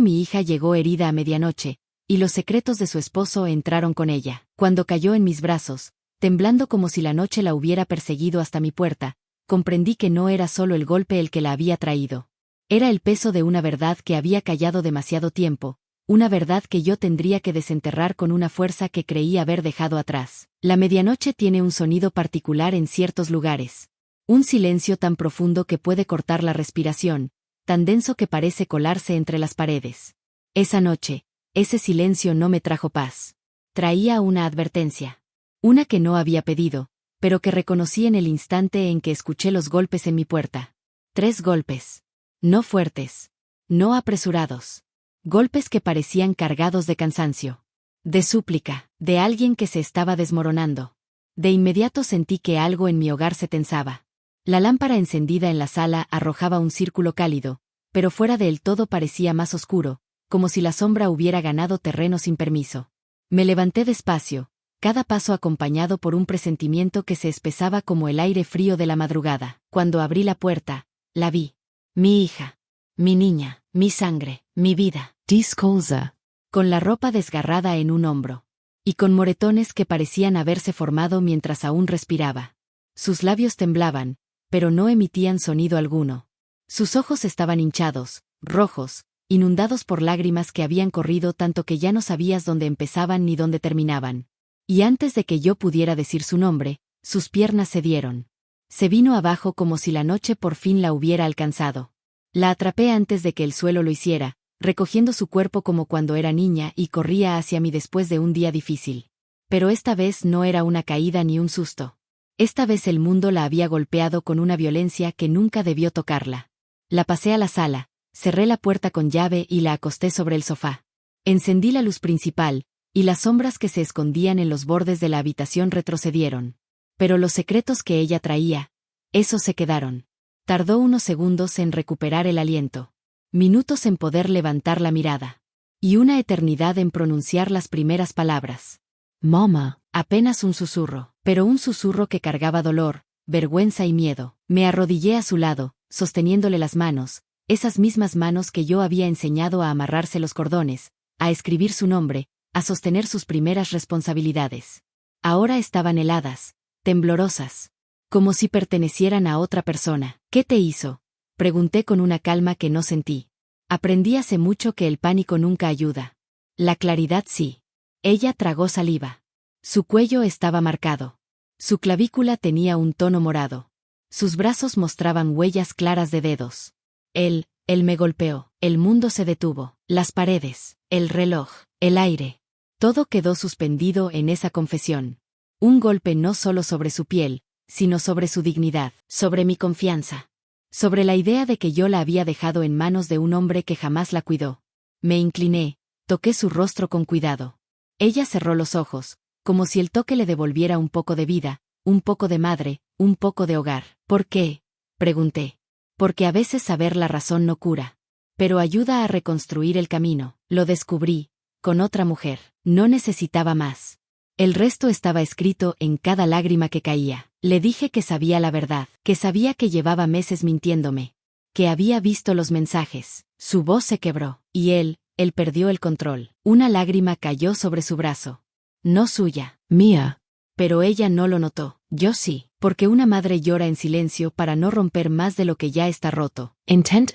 Mi hija llegó herida a medianoche, y los secretos de su esposo entraron con ella. Cuando cayó en mis brazos, temblando como si la noche la hubiera perseguido hasta mi puerta, comprendí que no era solo el golpe el que la había traído. Era el peso de una verdad que había callado demasiado tiempo, una verdad que yo tendría que desenterrar con una fuerza que creí haber dejado atrás. La medianoche tiene un sonido particular en ciertos lugares. Un silencio tan profundo que puede cortar la respiración, tan denso que parece colarse entre las paredes. Esa noche, ese silencio no me trajo paz. Traía una advertencia. Una que no había pedido, pero que reconocí en el instante en que escuché los golpes en mi puerta. 3 golpes. No fuertes. No apresurados. Golpes que parecían cargados de cansancio. De súplica, de alguien que se estaba desmoronando. De inmediato sentí que algo en mi hogar se tensaba. La lámpara encendida en la sala arrojaba un círculo cálido, pero fuera de él todo parecía más oscuro, como si la sombra hubiera ganado terreno sin permiso. Me levanté despacio, cada paso acompañado por un presentimiento que se espesaba como el aire frío de la madrugada. Cuando abrí la puerta, la vi. Mi hija. Mi niña, mi sangre, mi vida. Discolza. Con la ropa desgarrada en un hombro. Y con moretones que parecían haberse formado mientras aún respiraba. Sus labios temblaban, pero no emitían sonido alguno. Sus ojos estaban hinchados, rojos, inundados por lágrimas que habían corrido tanto que ya no sabías dónde empezaban ni dónde terminaban. Y antes de que yo pudiera decir su nombre, sus piernas cedieron. Se vino abajo como si la noche por fin la hubiera alcanzado. La atrapé antes de que el suelo lo hiciera, recogiendo su cuerpo como cuando era niña y corría hacia mí después de un día difícil. Pero esta vez no era una caída ni un susto. Esta vez el mundo la había golpeado con una violencia que nunca debió tocarla. La pasé a la sala, cerré la puerta con llave y la acosté sobre el sofá. Encendí la luz principal, y las sombras que se escondían en los bordes de la habitación retrocedieron. Pero los secretos que ella traía, esos se quedaron. Tardó unos segundos en recuperar el aliento. Minutos en poder levantar la mirada. Y una eternidad en pronunciar las primeras palabras. Mama. Apenas un susurro, pero un susurro que cargaba dolor, vergüenza y miedo. Me arrodillé a su lado, sosteniéndole las manos, esas mismas manos que yo había enseñado a amarrarse los cordones, a escribir su nombre, a sostener sus primeras responsabilidades. Ahora estaban heladas, temblorosas, como si pertenecieran a otra persona. ¿Qué te hizo?, pregunté con una calma que no sentí. Aprendí hace mucho que el pánico nunca ayuda. La claridad sí. Ella tragó saliva. Su cuello estaba marcado. Su clavícula tenía un tono morado. Sus brazos mostraban huellas claras de dedos. Él me golpeó. El mundo se detuvo. Las paredes, el reloj, el aire. Todo quedó suspendido en esa confesión. Un golpe no solo sobre su piel, sino sobre su dignidad, sobre mi confianza. Sobre la idea de que yo la había dejado en manos de un hombre que jamás la cuidó. Me incliné, toqué su rostro con cuidado. Ella cerró los ojos, como si el toque le devolviera un poco de vida, un poco de madre, un poco de hogar. ¿Por qué?, pregunté. Porque a veces saber la razón no cura. Pero ayuda a reconstruir el camino. Lo descubrí, con otra mujer. No necesitaba más. El resto estaba escrito en cada lágrima que caía. Le dije que sabía la verdad, que sabía que llevaba meses mintiéndome, que había visto los mensajes. Su voz se quebró, y él perdió el control. Una lágrima cayó sobre su brazo. No suya, Mía. pero ella no lo notó. Yo sí, porque una madre llora en silencio para no romper más de lo que ya está roto. Intent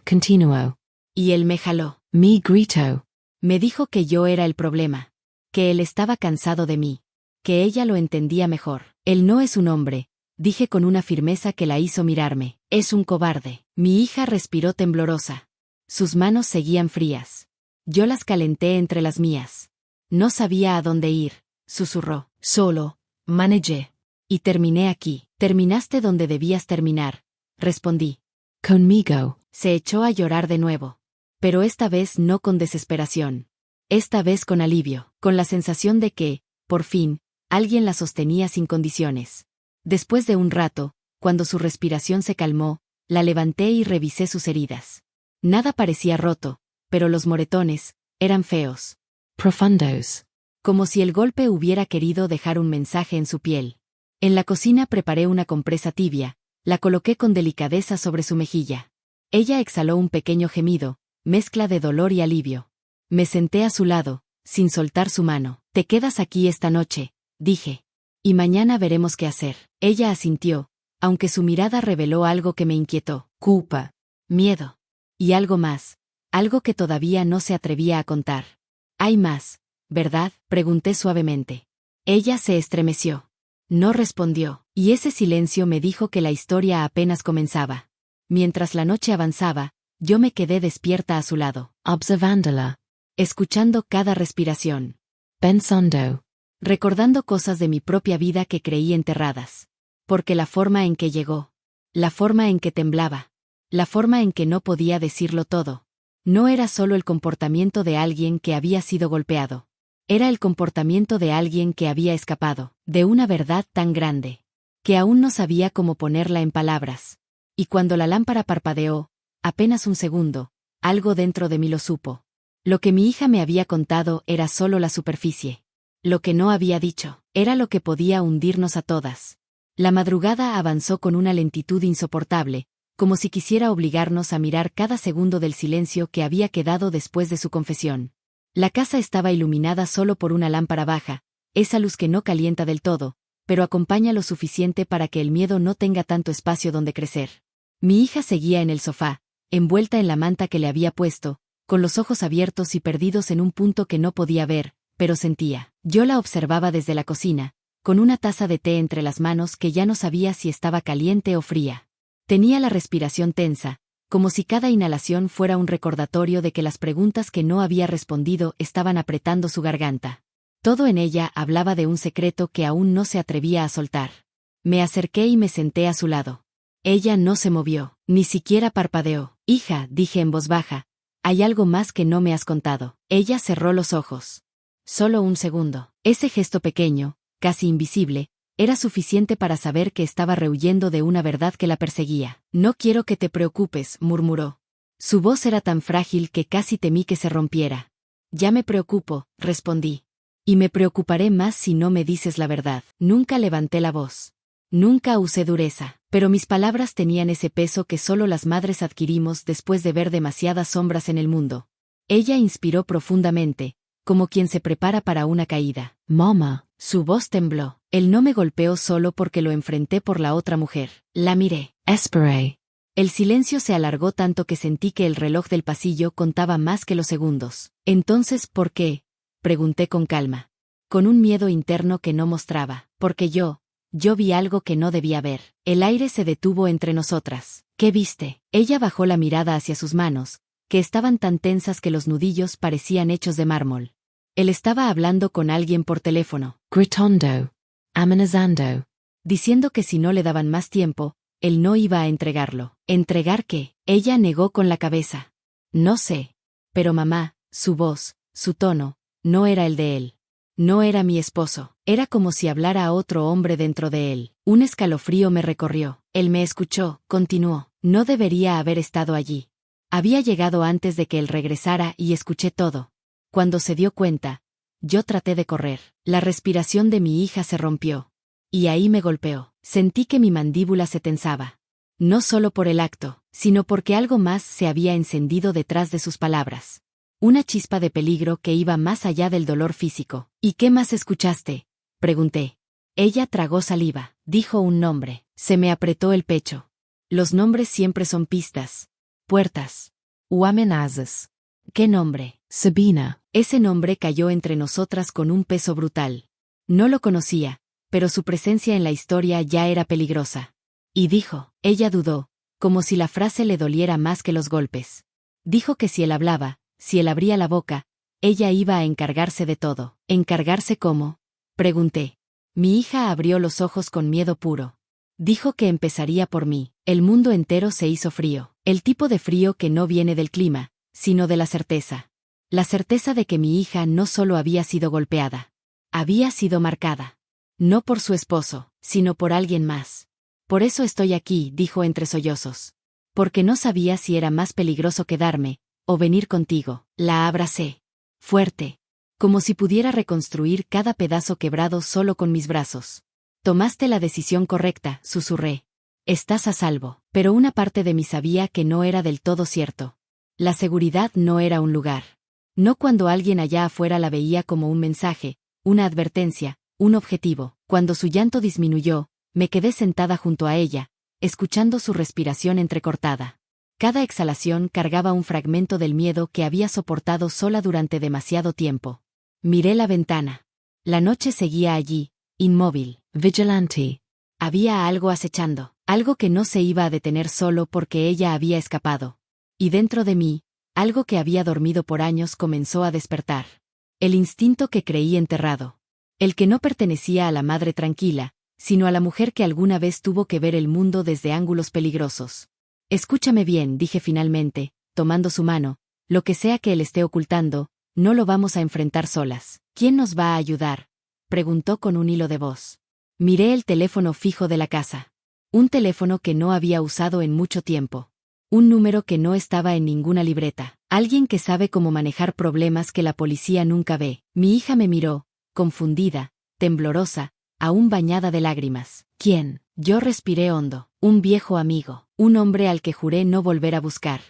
continuo. Y él me jaló. Mi grito. Me dijo que yo era el problema, que él estaba cansado de mí, que ella lo entendía mejor. Él no es un hombre, dije con una firmeza que la hizo mirarme. Es un cobarde. Mi hija respiró temblorosa. Sus manos seguían frías. Yo las calenté entre las mías. No sabía a dónde ir, susurró. Solo. Manejé. Y terminé aquí. Terminaste donde debías terminar, respondí. Conmigo. Se echó a llorar de nuevo. Pero esta vez no con desesperación. Esta vez con alivio, con la sensación de que, por fin, alguien la sostenía sin condiciones. Después de un rato, cuando su respiración se calmó, la levanté y revisé sus heridas. Nada parecía roto, pero los moretones eran feos. Profundos. Como si el golpe hubiera querido dejar un mensaje en su piel. En la cocina preparé una compresa tibia, la coloqué con delicadeza sobre su mejilla. Ella exhaló un pequeño gemido, mezcla de dolor y alivio. Me senté a su lado, sin soltar su mano. «Te quedas aquí esta noche», dije. «Y mañana veremos qué hacer». Ella asintió, aunque su mirada reveló algo que me inquietó. Culpa. Miedo. Y algo más. Algo que todavía no se atrevía a contar. «Hay más, ¿verdad?», pregunté suavemente. Ella se estremeció. No respondió, y ese silencio me dijo que la historia apenas comenzaba. Mientras la noche avanzaba, yo me quedé despierta a su lado, observándola, escuchando cada respiración, pensando, recordando cosas de mi propia vida que creí enterradas. Porque la forma en que llegó, la forma en que temblaba, la forma en que no podía decirlo todo, no era solo el comportamiento de alguien que había sido golpeado. Era el comportamiento de alguien que había escapado de una verdad tan grande, que aún no sabía cómo ponerla en palabras. Y cuando la lámpara parpadeó, apenas un segundo, algo dentro de mí lo supo. Lo que mi hija me había contado era solo la superficie. Lo que no había dicho, era lo que podía hundirnos a todas. La madrugada avanzó con una lentitud insoportable, como si quisiera obligarnos a mirar cada segundo del silencio que había quedado después de su confesión. La casa estaba iluminada solo por una lámpara baja, esa luz que no calienta del todo, pero acompaña lo suficiente para que el miedo no tenga tanto espacio donde crecer. Mi hija seguía en el sofá, envuelta en la manta que le había puesto, con los ojos abiertos y perdidos en un punto que no podía ver, pero sentía. Yo la observaba desde la cocina, con una taza de té entre las manos que ya no sabía si estaba caliente o fría. Tenía la respiración tensa, como si cada inhalación fuera un recordatorio de que las preguntas que no había respondido estaban apretando su garganta. Todo en ella hablaba de un secreto que aún no se atrevía a soltar. Me acerqué y me senté a su lado. Ella no se movió, ni siquiera parpadeó. «Hija», dije en voz baja, «hay algo más que no me has contado». Ella cerró los ojos. Solo un segundo. Ese gesto pequeño, casi invisible, era suficiente para saber que estaba rehuyendo de una verdad que la perseguía. «No quiero que te preocupes», murmuró. Su voz era tan frágil que casi temí que se rompiera. «Ya me preocupo», respondí. «Y me preocuparé más si no me dices la verdad». Nunca levanté la voz. Nunca usé dureza, pero mis palabras tenían ese peso que solo las madres adquirimos después de ver demasiadas sombras en el mundo. Ella inspiró profundamente, como quien se prepara para una caída. «Mama». Su voz tembló. Él no me golpeó solo porque lo enfrenté por la otra mujer. La miré. «Esperé». El silencio se alargó tanto que sentí que el reloj del pasillo contaba más que los segundos. «Entonces, ¿por qué?», pregunté con calma. Con un miedo interno que no mostraba. Porque yo vi algo que no debía ver. El aire se detuvo entre nosotras. «¿Qué viste?». Ella bajó la mirada hacia sus manos, que estaban tan tensas que los nudillos parecían hechos de mármol. Él estaba hablando con alguien por teléfono. Gritando. Amenazando. Diciendo que si no le daban más tiempo, él no iba a entregarlo. ¿Entregar qué? Ella negó con la cabeza. «No sé. Pero mamá», su voz, su tono, no era el de él. No era mi esposo. Era como si hablara a otro hombre dentro de él. Un escalofrío me recorrió. Él me escuchó, continuó. «No debería haber estado allí. Había llegado antes de que él regresara y escuché todo. Cuando se dio cuenta, yo traté de correr. La respiración de mi hija se rompió. Y ahí me golpeó. Sentí que mi mandíbula se tensaba. No solo por el acto, sino porque algo más se había encendido detrás de sus palabras. Una chispa de peligro que iba más allá del dolor físico. «¿Y qué más escuchaste?», pregunté. Ella tragó saliva. Dijo un nombre. Se me apretó el pecho. Los nombres siempre son pistas. Puertas. O amenazas. ¿Qué nombre? Sabina. Ese nombre cayó entre nosotras con un peso brutal. No lo conocía, pero su presencia en la historia ya era peligrosa. Y dijo, ella dudó, como si la frase le doliera más que los golpes. Dijo que si él hablaba, si él abría la boca, ella iba a encargarse de todo. ¿Encargarse cómo?, pregunté. Mi hija abrió los ojos con miedo puro. Dijo que empezaría por mí. El mundo entero se hizo frío. El tipo de frío que no viene del clima, sino de la certeza. La certeza de que mi hija no solo había sido golpeada. Había sido marcada. No por su esposo, sino por alguien más. Por eso estoy aquí, dijo entre sollozos. Porque no sabía si era más peligroso quedarme, o venir contigo. La abracé. Fuerte. Como si pudiera reconstruir cada pedazo quebrado solo con mis brazos. Tomaste la decisión correcta, susurré. Estás a salvo. Pero una parte de mí sabía que no era del todo cierto. La seguridad no era un lugar. No cuando alguien allá afuera la veía como un mensaje, una advertencia, un objetivo. Cuando su llanto disminuyó, me quedé sentada junto a ella, escuchando su respiración entrecortada. Cada exhalación cargaba un fragmento del miedo que había soportado sola durante demasiado tiempo. Miré la ventana. La noche seguía allí, inmóvil, vigilante. Había algo acechando, algo que no se iba a detener solo porque ella había escapado. Y dentro de mí, algo que había dormido por años comenzó a despertar. El instinto que creí enterrado. El que no pertenecía a la madre tranquila, sino a la mujer que alguna vez tuvo que ver el mundo desde ángulos peligrosos. Escúchame bien, dije finalmente, tomando su mano, lo que sea que él esté ocultando, no lo vamos a enfrentar solas. ¿Quién nos va a ayudar?, preguntó con un hilo de voz. Miré el teléfono fijo de la casa. Un teléfono que no había usado en mucho tiempo. Un número que no estaba en ninguna libreta. Alguien que sabe cómo manejar problemas que la policía nunca ve. Mi hija me miró, confundida, temblorosa, aún bañada de lágrimas. ¿Quién? Yo respiré hondo. Un viejo amigo. Un hombre al que juré no volver a buscar.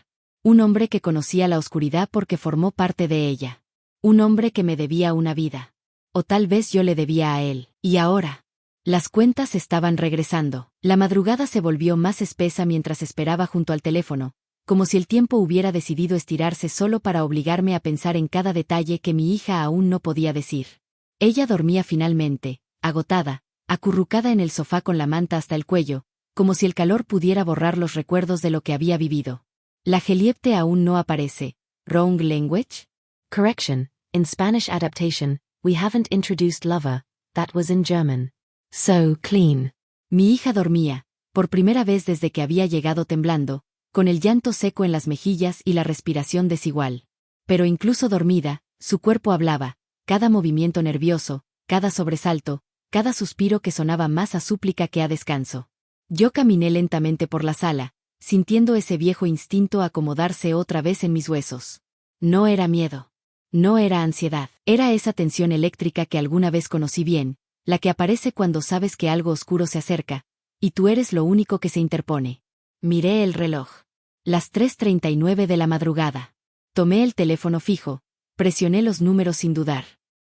Un hombre que conocía la oscuridad porque formó parte de ella. Un hombre que me debía una vida. O tal vez yo le debía a él. Y ahora. Las cuentas estaban regresando. La madrugada se volvió más espesa mientras esperaba junto al teléfono, como si el tiempo hubiera decidido estirarse solo para obligarme a pensar en cada detalle que mi hija aún no podía decir. Ella dormía finalmente, agotada, acurrucada en el sofá con la manta hasta el cuello, como si el calor pudiera borrar los recuerdos de lo que había vivido. La Geliebte aún no aparece. Wrong language? Correction, in Spanish adaptation, we haven't introduced lover, that was in German. So clean. Mi hija dormía, por primera vez desde que había llegado temblando, con el llanto seco en las mejillas y la respiración desigual. Pero incluso dormida, su cuerpo hablaba, cada movimiento nervioso, cada sobresalto, cada suspiro que sonaba más a súplica que a descanso. Yo caminé lentamente por la sala, sintiendo ese viejo instinto acomodarse otra vez en mis huesos. No era miedo. No era ansiedad. Era esa tensión eléctrica que alguna vez conocí bien, la que aparece cuando sabes que algo oscuro se acerca, y tú eres lo único que se interpone. Miré el reloj. Las 3:39 de la madrugada. Tomé el teléfono fijo, presioné los números sin dudar.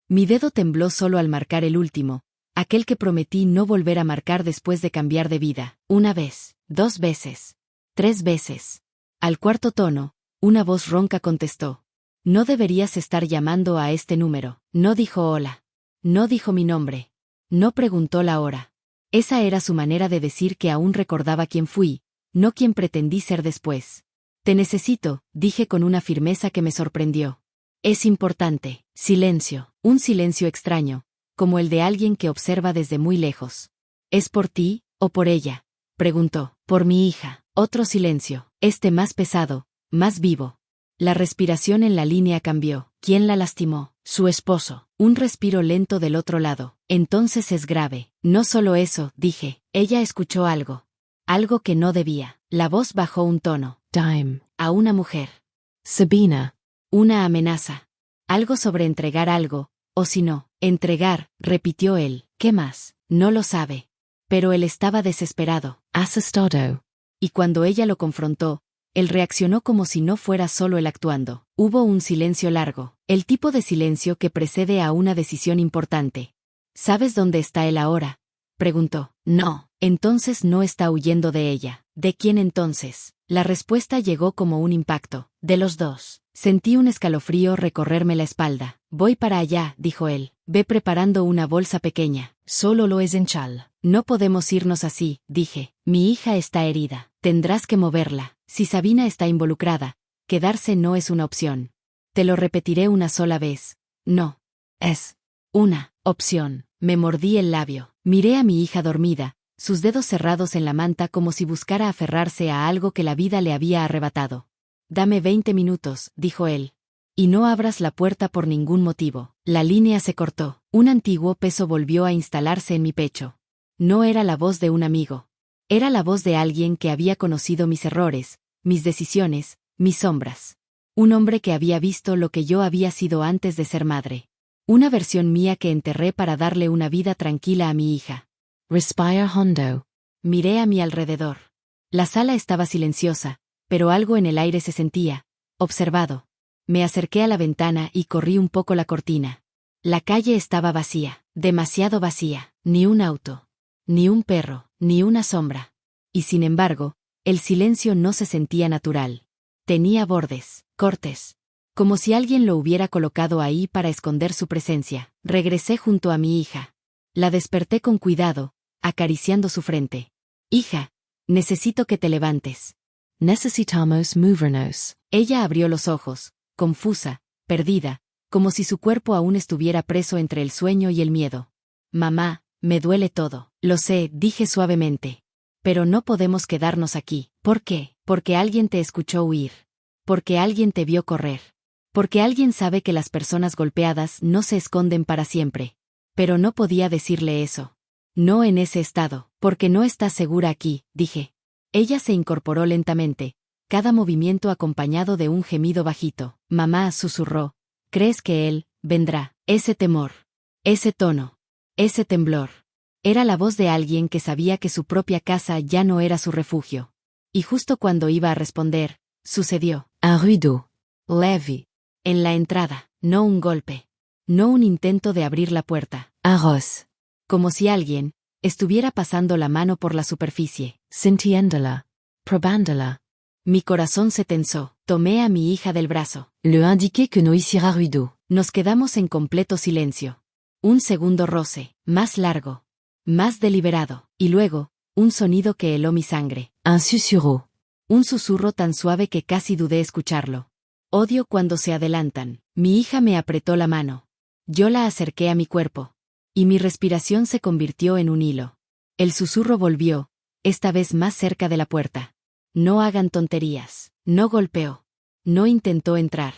Mi dedo tembló solo al marcar el último, aquel que prometí no volver a marcar después de cambiar de vida. Una vez, 2 veces, 3 veces. Al cuarto tono, una voz ronca contestó. No deberías estar llamando a este número. No dijo hola. No dijo mi nombre. No preguntó la hora. Esa era su manera de decir que aún recordaba quién fui, no quién pretendí ser después. Te necesito, dije con una firmeza que me sorprendió. Es importante. Silencio. Un silencio extraño, como el de alguien que observa desde muy lejos. ¿Es por ti, o por ella?, preguntó. Por mi hija. Otro silencio, este más pesado, más vivo. La respiración en la línea cambió. ¿Quién la lastimó? Su esposo. Un respiro lento del otro lado. Entonces es grave. No solo eso, dije. Ella escuchó algo. Algo que no debía. La voz bajó un tono. Dime. A una mujer. Sabina. Una amenaza. Algo sobre entregar algo, o si no, entregar, repitió él. ¿Qué más? No lo sabe. Pero él estaba desesperado. Asustado. Y cuando ella lo confrontó, él reaccionó como si no fuera solo él actuando. Hubo un silencio largo, el tipo de silencio que precede a una decisión importante. ¿Sabes dónde está él ahora?, preguntó. No. Entonces no está huyendo de ella. ¿De quién entonces? La respuesta llegó como un impacto. De los dos. Sentí un escalofrío recorrerme la espalda. Voy para allá, dijo él. Ve preparando una bolsa pequeña. Solo lo es en chal. No podemos irnos así, dije. Mi hija está herida. Tendrás que moverla. Si Sabina está involucrada, quedarse no es una opción. Te lo repetiré una sola vez. No. Es una opción. Me mordí el labio. Miré a mi hija dormida, sus dedos cerrados en la manta como si buscara aferrarse a algo que la vida le había arrebatado. Dame 20 minutos, dijo él. Y no abras la puerta por ningún motivo. La línea se cortó. Un antiguo peso volvió a instalarse en mi pecho. No era la voz de un amigo. Era la voz de alguien que había conocido mis errores, mis decisiones, mis sombras. Un hombre que había visto lo que yo había sido antes de ser madre. Una versión mía que enterré para darle una vida tranquila a mi hija. Respire hondo. Miré a mi alrededor. La sala estaba silenciosa, pero algo en el aire se sentía, observado. Me acerqué a la ventana y corrí un poco la cortina. La calle estaba vacía, demasiado vacía, ni un auto, ni un perro, ni una sombra. Y sin embargo, el silencio no se sentía natural. Tenía bordes, cortes. Como si alguien lo hubiera colocado ahí para esconder su presencia. Regresé junto a mi hija. La desperté con cuidado, acariciando su frente. Hija, necesito que te levantes. Necesitamos movernos. Ella abrió los ojos, confusa, perdida, como si su cuerpo aún estuviera preso entre el sueño y el miedo. Mamá, me duele todo. Lo sé, dije suavemente. Pero no podemos quedarnos aquí. ¿Por qué? Porque alguien te escuchó huir. Porque alguien te vio correr. Porque alguien sabe que las personas golpeadas no se esconden para siempre. Pero no podía decirle eso. No en ese estado, porque no estás segura aquí, dije. Ella se incorporó lentamente, cada movimiento acompañado de un gemido bajito. Mamá susurró. ¿Crees que él vendrá? Ese temor. Ese tono. Ese temblor. Era la voz de alguien que sabía que su propia casa ya no era su refugio. Y justo cuando iba a responder, sucedió. Un ruido. Leve. En la entrada, no un golpe. No un intento de abrir la puerta. Un roce. Como si alguien estuviera pasando la mano por la superficie. Sintiéndola. Probándola. Mi corazón se tensó. Tomé a mi hija del brazo. Le indiqué que no hiciera ruido. Nos quedamos en completo silencio. Un segundo roce, más largo, más deliberado, y luego, un sonido que heló mi sangre. Un susurro. Un susurro tan suave que casi dudé escucharlo. Odio cuando se adelantan. Mi hija me apretó la mano. Yo la acerqué a mi cuerpo. Y mi respiración se convirtió en un hilo. El susurro volvió, esta vez más cerca de la puerta. No hagan tonterías. No golpeó. No intentó entrar.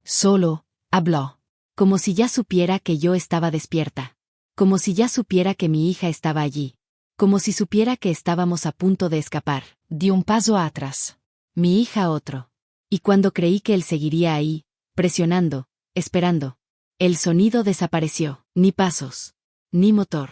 Solo, habló. Como si ya supiera que yo estaba despierta. Como si ya supiera que mi hija estaba allí. Como si supiera que estábamos a punto de escapar. Di un paso atrás. Mi hija otro. Y cuando creí que él seguiría ahí, presionando, esperando, el sonido desapareció. Ni pasos. Ni motor.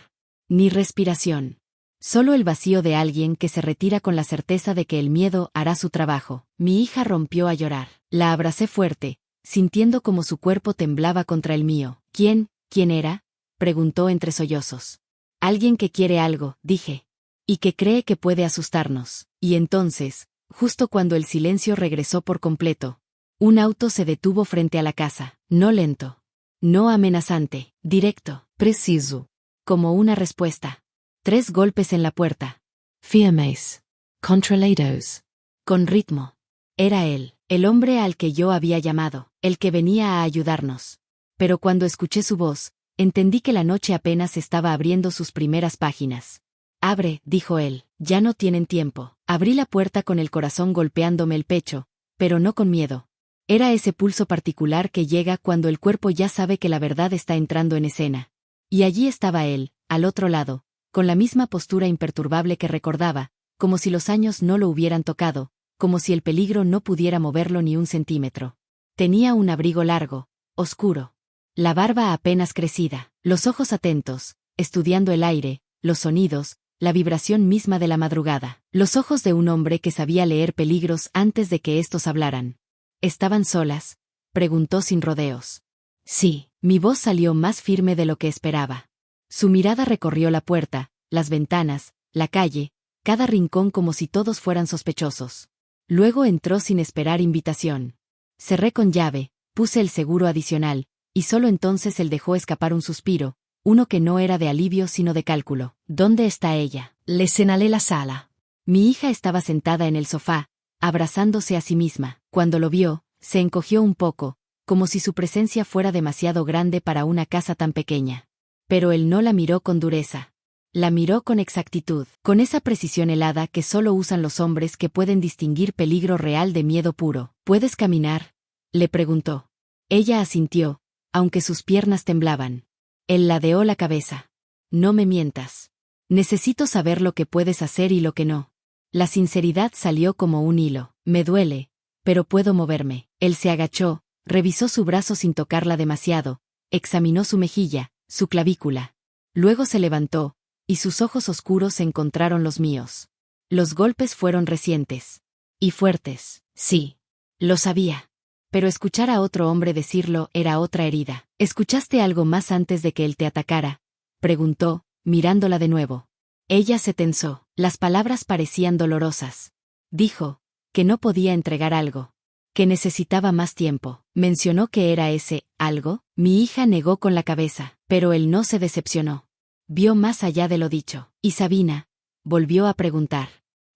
Ni respiración. Solo el vacío de alguien que se retira con la certeza de que el miedo hará su trabajo. Mi hija rompió a llorar. La abracé fuerte, sintiendo como su cuerpo temblaba contra el mío. ¿Quién era? Preguntó entre sollozos. Alguien que quiere algo, dije. Y que cree que puede asustarnos. Y entonces, justo cuando el silencio regresó por completo, un auto se detuvo frente a la casa. No lento. No amenazante. Directo. Preciso. Como una respuesta. 3 golpes en la puerta. Firmes. Controlados. Con ritmo. Era él, el hombre al que yo había llamado, el que venía a ayudarnos. Pero cuando escuché su voz, entendí que la noche apenas estaba abriendo sus primeras páginas. Abre, dijo él, ya no tienen tiempo. Abrí la puerta con el corazón golpeándome el pecho, pero no con miedo. Era ese pulso particular que llega cuando el cuerpo ya sabe que la verdad está entrando en escena. Y allí estaba él, al otro lado, con la misma postura imperturbable que recordaba, como si los años no lo hubieran tocado, como si el peligro no pudiera moverlo ni un centímetro. Tenía un abrigo largo, oscuro. La barba apenas crecida, los ojos atentos, estudiando el aire, los sonidos, la vibración misma de la madrugada. Los ojos de un hombre que sabía leer peligros antes de que estos hablaran. ¿Estaban solas?, preguntó sin rodeos. Sí, mi voz salió más firme de lo que esperaba. Su mirada recorrió la puerta, las ventanas, la calle, cada rincón como si todos fueran sospechosos. Luego entró sin esperar invitación. Cerré con llave, puse el seguro adicional, y solo entonces él dejó escapar un suspiro, uno que no era de alivio sino de cálculo. ¿Dónde está ella? Le señalé la sala. Mi hija estaba sentada en el sofá, abrazándose a sí misma. Cuando lo vio, se encogió un poco, como si su presencia fuera demasiado grande para una casa tan pequeña. Pero él no la miró con dureza. La miró con exactitud, con esa precisión helada que solo usan los hombres que pueden distinguir peligro real de miedo puro. ¿Puedes caminar?, le preguntó. Ella asintió, aunque sus piernas temblaban. Él ladeó la cabeza. No me mientas. Necesito saber lo que puedes hacer y lo que no. La sinceridad salió como un hilo. Me duele, pero puedo moverme. Él se agachó, revisó su brazo sin tocarla demasiado, examinó su mejilla, su clavícula. Luego se levantó, y sus ojos oscuros encontraron los míos. Los golpes fueron recientes. Y fuertes. Sí. Lo sabía. pero escuchar a otro hombre decirlo era otra herida. ¿Escuchaste algo más antes de que él te atacara?, preguntó, mirándola de nuevo. Ella se tensó. Las palabras parecían dolorosas. Dijo que no podía entregar algo, que necesitaba más tiempo. Mencionó que era ese algo. Mi hija negó con la cabeza, pero él no se decepcionó. Vio más allá de lo dicho. ¿Y Sabina?, volvió a preguntar.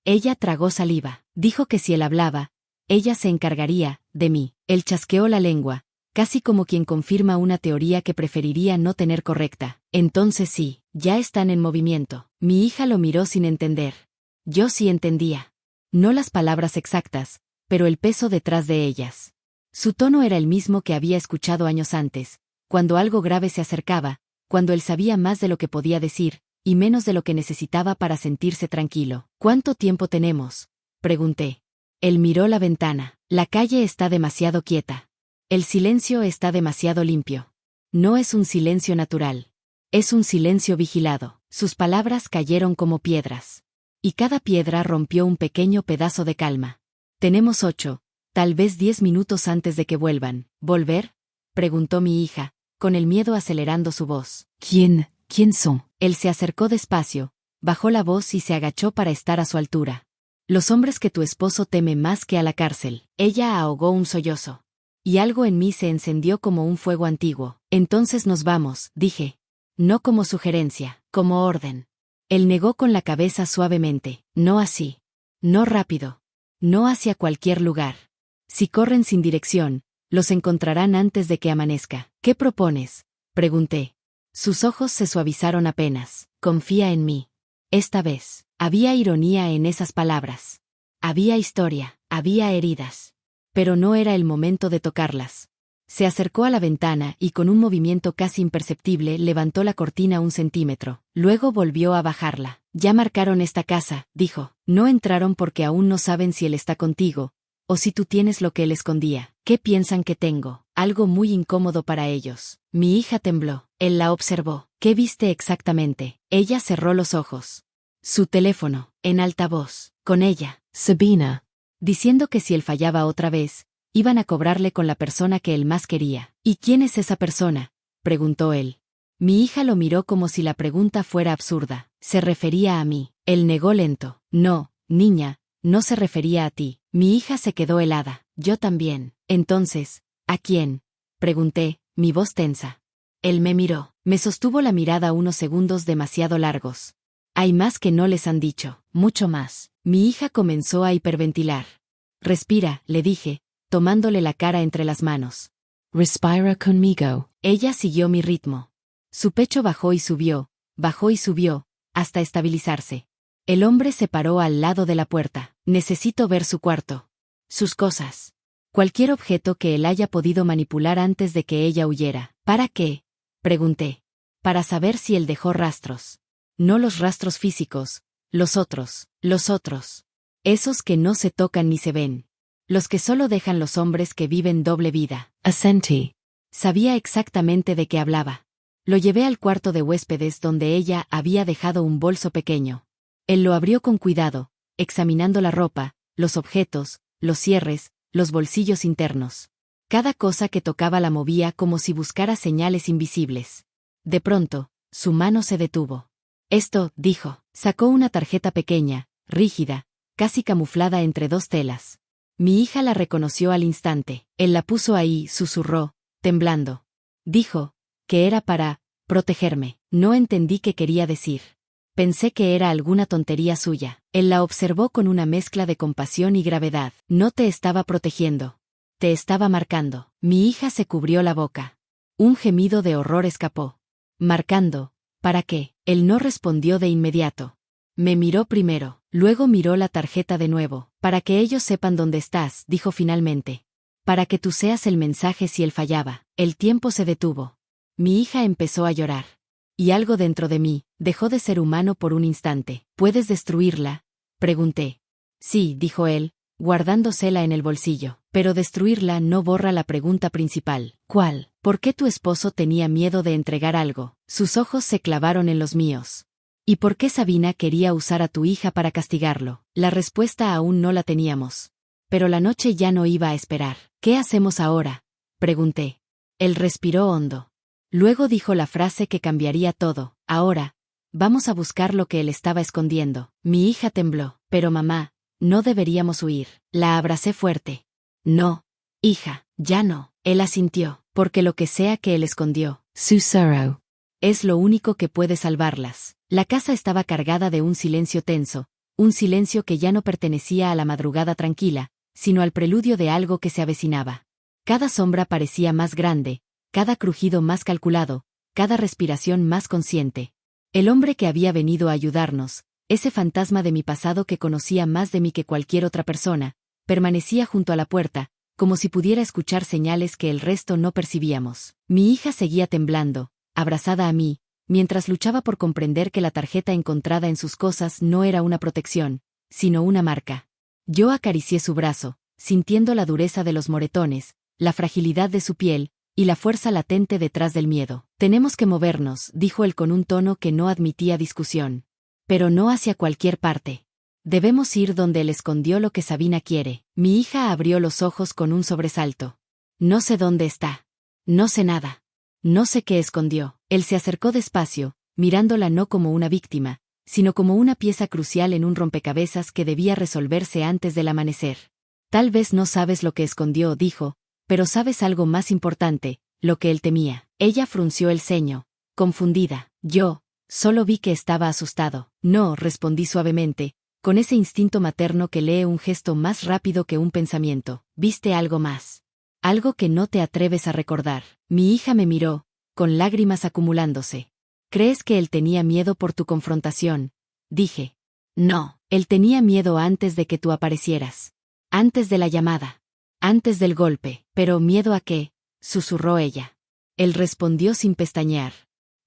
Ella tragó saliva. Dijo que si él hablaba, ella se encargaría de mí. Él chasqueó la lengua, casi como quien confirma una teoría que preferiría no tener correcta. Entonces sí, ya están en movimiento. Mi hija lo miró sin entender. Yo sí entendía. No las palabras exactas, pero el peso detrás de ellas. Su tono era el mismo que había escuchado años antes, cuando algo grave se acercaba, cuando él sabía más de lo que podía decir, y menos de lo que necesitaba para sentirse tranquilo. ¿Cuánto tiempo tenemos?, pregunté. Él miró la ventana. La calle está demasiado quieta. El silencio está demasiado limpio. No es un silencio natural. Es un silencio vigilado. Sus palabras cayeron como piedras. Y cada piedra rompió un pequeño pedazo de calma. Tenemos 8, tal vez 10 minutos antes de que vuelvan. ¿Volver?, preguntó mi hija, con el miedo acelerando su voz. ¿Quién son? Él se acercó despacio, bajó la voz y se agachó para estar a su altura. Los hombres que tu esposo teme más que a la cárcel. Ella ahogó un sollozo. Y algo en mí se encendió como un fuego antiguo. Entonces nos vamos, dije. No como sugerencia, como orden. Él negó con la cabeza suavemente. No así. No rápido. No hacia cualquier lugar. Si corren sin dirección, los encontrarán antes de que amanezca. ¿Qué propones?, pregunté. Sus ojos se suavizaron apenas. Confía en mí. Esta vez. Había ironía en esas palabras. Había historia, había heridas. Pero no era el momento de tocarlas. Se acercó a la ventana y con un movimiento casi imperceptible levantó la cortina 1 centímetro. Luego volvió a bajarla. Ya marcaron esta casa, dijo. No entraron porque aún no saben si él está contigo, o si tú tienes lo que él escondía. ¿Qué piensan que tengo? Algo muy incómodo para ellos. Mi hija tembló. Él la observó. ¿Qué viste exactamente? Ella cerró los ojos. Su teléfono, en alta voz, con ella, Sabina, diciendo que si él fallaba otra vez, iban a cobrarle con la persona que él más quería. ¿Y quién es esa persona?, preguntó él. Mi hija lo miró como si la pregunta fuera absurda. Se refería a mí. Él negó lento. No, niña, no se refería a ti. Mi hija se quedó helada. Yo también. Entonces, ¿a quién?, pregunté, mi voz tensa. Él me miró. Me sostuvo la mirada unos segundos demasiado largos. Hay más que no les han dicho, mucho más. Mi hija comenzó a hiperventilar. Respira, le dije, tomándole la cara entre las manos. Respira conmigo. Ella siguió mi ritmo. Su pecho bajó y subió, hasta estabilizarse. El hombre se paró al lado de la puerta. Necesito ver su cuarto. Sus cosas. Cualquier objeto que él haya podido manipular antes de que ella huyera. ¿Para qué?, pregunté. Para saber si él dejó rastros. No los rastros físicos, los otros. Esos que no se tocan ni se ven. Los que solo dejan los hombres que viven doble vida. Asentí. Sabía exactamente de qué hablaba. Lo llevé al cuarto de huéspedes donde ella había dejado un bolso pequeño. Él lo abrió con cuidado, examinando la ropa, los objetos, los cierres, los bolsillos internos. Cada cosa que tocaba la movía como si buscara señales invisibles. De pronto, su mano se detuvo. Esto, dijo. Sacó una tarjeta pequeña, rígida, casi camuflada entre 2 telas. Mi hija la reconoció al instante. Él la puso ahí, susurró, temblando. Dijo que era para protegerme. No entendí qué quería decir. Pensé que era alguna tontería suya. Él la observó con una mezcla de compasión y gravedad. No te estaba protegiendo. Te estaba marcando. Mi hija se cubrió la boca. Un gemido de horror escapó. ¿Marcando? ¿Para qué? Él no respondió de inmediato. Me miró primero, luego miró la tarjeta de nuevo. Para que ellos sepan dónde estás, dijo finalmente. Para que tú seas el mensaje si él fallaba. El tiempo se detuvo. Mi hija empezó a llorar. Y algo dentro de mí dejó de ser humano por un instante. ¿Puedes destruirla?, pregunté. Sí, dijo él, guardándosela en el bolsillo. Pero destruirla no borra la pregunta principal. ¿Cuál? ¿Por qué tu esposo tenía miedo de entregar algo? Sus ojos se clavaron en los míos. ¿Y por qué Sabina quería usar a tu hija para castigarlo? La respuesta aún no la teníamos. Pero la noche ya no iba a esperar. ¿Qué hacemos ahora?, pregunté. Él respiró hondo. Luego dijo la frase que cambiaría todo. Ahora, vamos a buscar lo que él estaba escondiendo. Mi hija tembló. Pero mamá, no deberíamos huir. La abracé fuerte. No, hija, ya no. Él asintió, porque lo que sea que él escondió, susurró, es lo único que puede salvarlas. La casa estaba cargada de un silencio tenso, un silencio que ya no pertenecía a la madrugada tranquila, sino al preludio de algo que se avecinaba. Cada sombra parecía más grande, cada crujido más calculado, cada respiración más consciente. El hombre que había venido a ayudarnos, ese fantasma de mi pasado que conocía más de mí que cualquier otra persona, permanecía junto a la puerta, como si pudiera escuchar señales que el resto no percibíamos. Mi hija seguía temblando, abrazada a mí, mientras luchaba por comprender que la tarjeta encontrada en sus cosas no era una protección, sino una marca. Yo acaricié su brazo, sintiendo la dureza de los moretones, la fragilidad de su piel, y la fuerza latente detrás del miedo. Tenemos que movernos, dijo él con un tono que no admitía discusión. Pero no hacia cualquier parte. Debemos ir donde él escondió lo que Sabina quiere. Mi hija abrió los ojos con un sobresalto. No sé dónde está. No sé nada. No sé qué escondió. Él se acercó despacio, mirándola no como una víctima, sino como una pieza crucial en un rompecabezas que debía resolverse antes del amanecer. Tal vez no sabes lo que escondió, dijo, pero sabes algo más importante, lo que él temía. Ella frunció el ceño, confundida. Yo, solo vi que estaba asustado. No, respondí suavemente, con ese instinto materno que lee un gesto más rápido que un pensamiento. ¿Viste algo más? Algo que no te atreves a recordar. Mi hija me miró, con lágrimas acumulándose. ¿Crees que él tenía miedo por tu confrontación?, dije. No, él tenía miedo antes de que tú aparecieras. Antes de la llamada. Antes del golpe. ¿Pero miedo a qué?, susurró ella. Él respondió sin pestañear.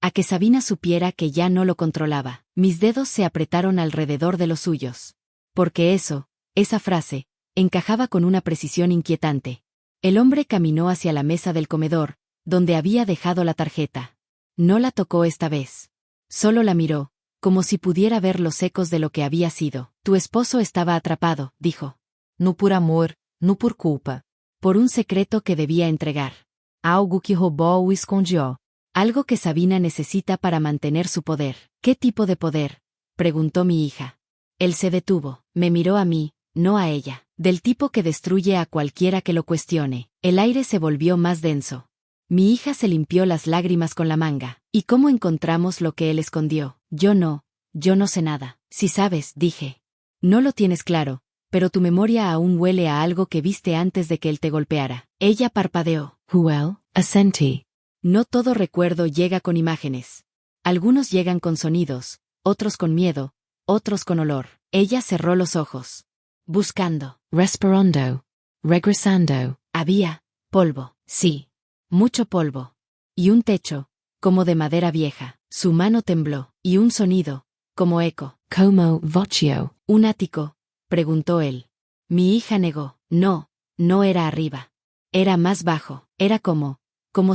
A que Sabina supiera que ya no lo controlaba. Mis dedos se apretaron alrededor de los suyos. Porque esa frase, encajaba con una precisión inquietante. El hombre caminó hacia la mesa del comedor, donde había dejado la tarjeta. No la tocó esta vez. Solo la miró, como si pudiera ver los ecos de lo que había sido. Tu esposo estaba atrapado, dijo. no por amor, no por culpa. Por un secreto que debía entregar. Algo que roubou o escondió. Algo que Sabina necesita para mantener su poder. ¿Qué tipo de poder?, preguntó mi hija. Él se detuvo, me miró a mí, no a ella. Del tipo que destruye a cualquiera que lo cuestione. El aire se volvió más denso. Mi hija se limpió las lágrimas con la manga. ¿Y cómo encontramos lo que él escondió? Yo no sé nada. Si sabes, dije. No lo tienes claro, pero tu memoria aún huele a algo que viste antes de que él te golpeara. Ella parpadeó. Well, assentí. No todo recuerdo llega con imágenes. Algunos llegan con sonidos, otros con miedo, otros con olor. Ella cerró los ojos. Buscando. Respirando. Regresando. Había polvo. Sí. Mucho polvo. Y un techo, como de madera vieja. Su mano tembló. Y un sonido, como eco. Como vocio. ¿Un ático?, preguntó él. Mi hija negó. No era arriba. Era más bajo. Era como